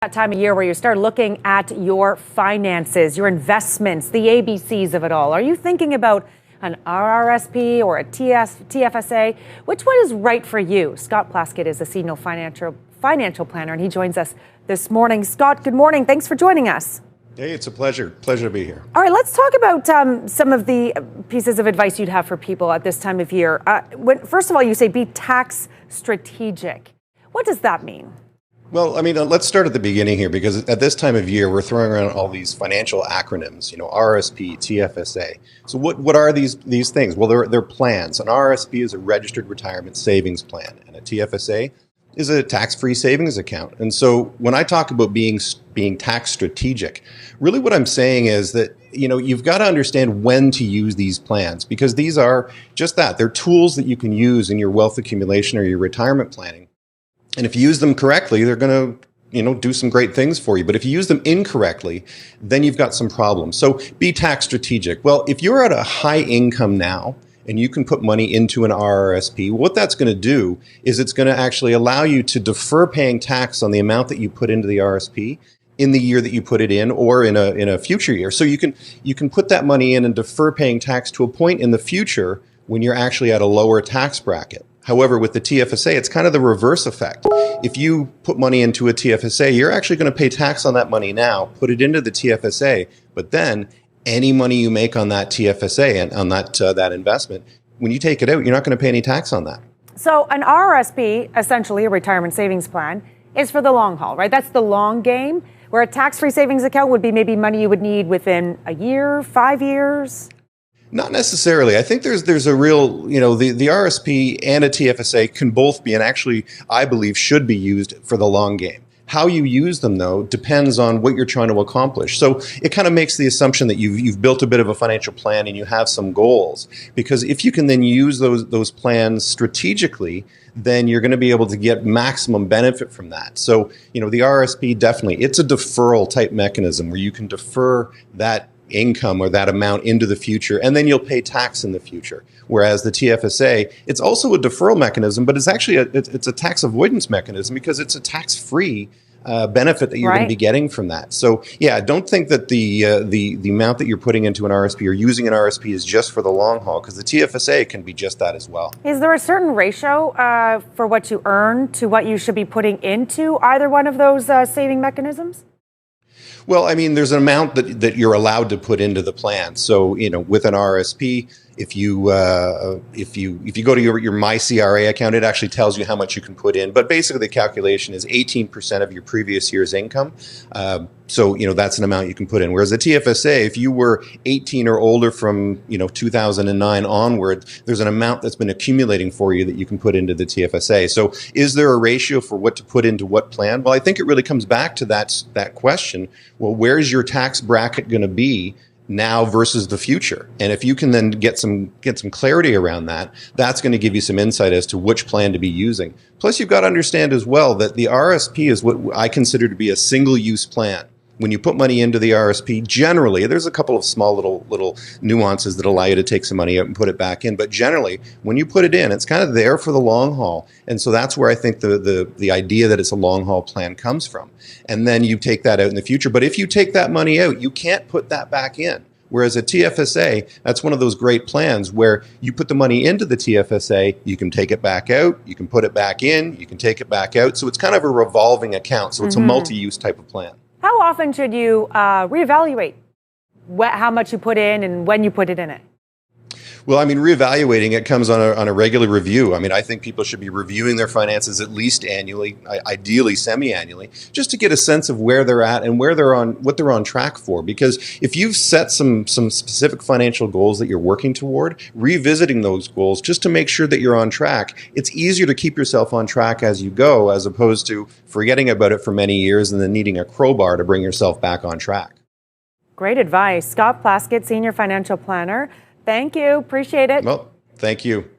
That time of year where you start looking at your finances, your investments, the ABCs of it all. Are you thinking about an RRSP or a TFSA? Which one is right for you? Scott Plaskett is a senior financial planner, and he joins us this morning. Scott, good morning. Thanks for joining us. Hey, it's a pleasure. Pleasure to be here. All right, let's talk about some of the pieces of advice you'd have for people at this time of year. First of all, you say be tax strategic. What does that mean? Well, I mean, let's start at the beginning here, because at this time of year, we're throwing around all these financial acronyms, RRSP, TFSA. So what are these things? Well, they're plans. An RRSP is a registered retirement savings plan, and a TFSA is a tax-free savings account. And so when I talk about being tax strategic, really what I'm saying is that, you've got to understand when to use these plans, because these are just that. They're tools that you can use in your wealth accumulation or your retirement planning. And if you use them correctly, they're going to, do some great things for you. But if you use them incorrectly, then you've got some problems. So be tax strategic. Well, if you're at a high income now and you can put money into an RRSP, what that's going to do is it's going to actually allow you to defer paying tax on the amount that you put into the RRSP in the year that you put it in, or in a future year. So you can put that money in and defer paying tax to a point in the future when you're actually at a lower tax bracket. However, with the TFSA, it's kind of the reverse effect. If you put money into a TFSA, you're actually going to pay tax on that money now, put it into the TFSA, but then any money you make on that TFSA and on that investment, when you take it out, you're not going to pay any tax on that. So an RRSP, essentially a retirement savings plan, is for the long haul, right? That's the long game, where a tax-free savings account would be maybe money you would need within a year, 5 years. Not necessarily. I think there's a real, the RSP and a TFSA can both be, and actually, I believe, should be used for the long game. How you use them, though, depends on what you're trying to accomplish. So it kind of makes the assumption that you've built a bit of a financial plan and you have some goals. Because if you can then use those plans strategically, then you're going to be able to get maximum benefit from that. So, the RRSP, definitely, it's a deferral type mechanism where you can defer that income or that amount into the future, and then you'll pay tax in the future. Whereas the TFSA, it's also a deferral mechanism, but it's actually it's a tax avoidance mechanism, because it's a tax-free benefit that you're going to be getting from that. So yeah, don't think that the amount that you're putting into an RSP or using an RSP is just for the long haul, because the TFSA can be just that as well. Is there a certain ratio for what you earn to what you should be putting into either one of those saving mechanisms? Well, I mean, there's an amount that you're allowed to put into the plan. So, with an RSP, if you go to your MyCRA account, it actually tells you how much you can put in. But basically, the calculation is 18% of your previous year's income. So, that's an amount you can put in. Whereas a TFSA, if you were 18 or older from, 2009 onward, there's an amount that's been accumulating for you that you can put into the TFSA. So is there a ratio for what to put into what plan? Well, I think it really comes back to that question. Well, where's your tax bracket going to be now versus the future? And if you can then get some clarity around that, that's going to give you some insight as to which plan to be using. Plus, you've got to understand as well that the RSP is what I consider to be a single-use plan. When you put money into the RSP, generally, there's a couple of small little nuances that allow you to take some money out and put it back in. But generally, when you put it in, it's kind of there for the long haul. And so that's where I think the idea that it's a long haul plan comes from. And then you take that out in the future. But if you take that money out, you can't put that back in. Whereas a TFSA, that's one of those great plans where you put the money into the TFSA, you can take it back out, you can put it back in, you can take it back out. So it's kind of a revolving account. So it's a multi-use type of plan. How often should you reevaluate how much you put in and when you put it in it? Well, I mean, reevaluating it comes on a regular review. I mean, I think people should be reviewing their finances at least annually, ideally semi-annually, just to get a sense of where they're at and what they're on track for. Because if you've set some specific financial goals that you're working toward, revisiting those goals just to make sure that you're on track, it's easier to keep yourself on track as you go, as opposed to forgetting about it for many years and then needing a crowbar to bring yourself back on track. Great advice. Scott Plaskett, Senior Financial Planner. Thank you. Appreciate it. Well, thank you.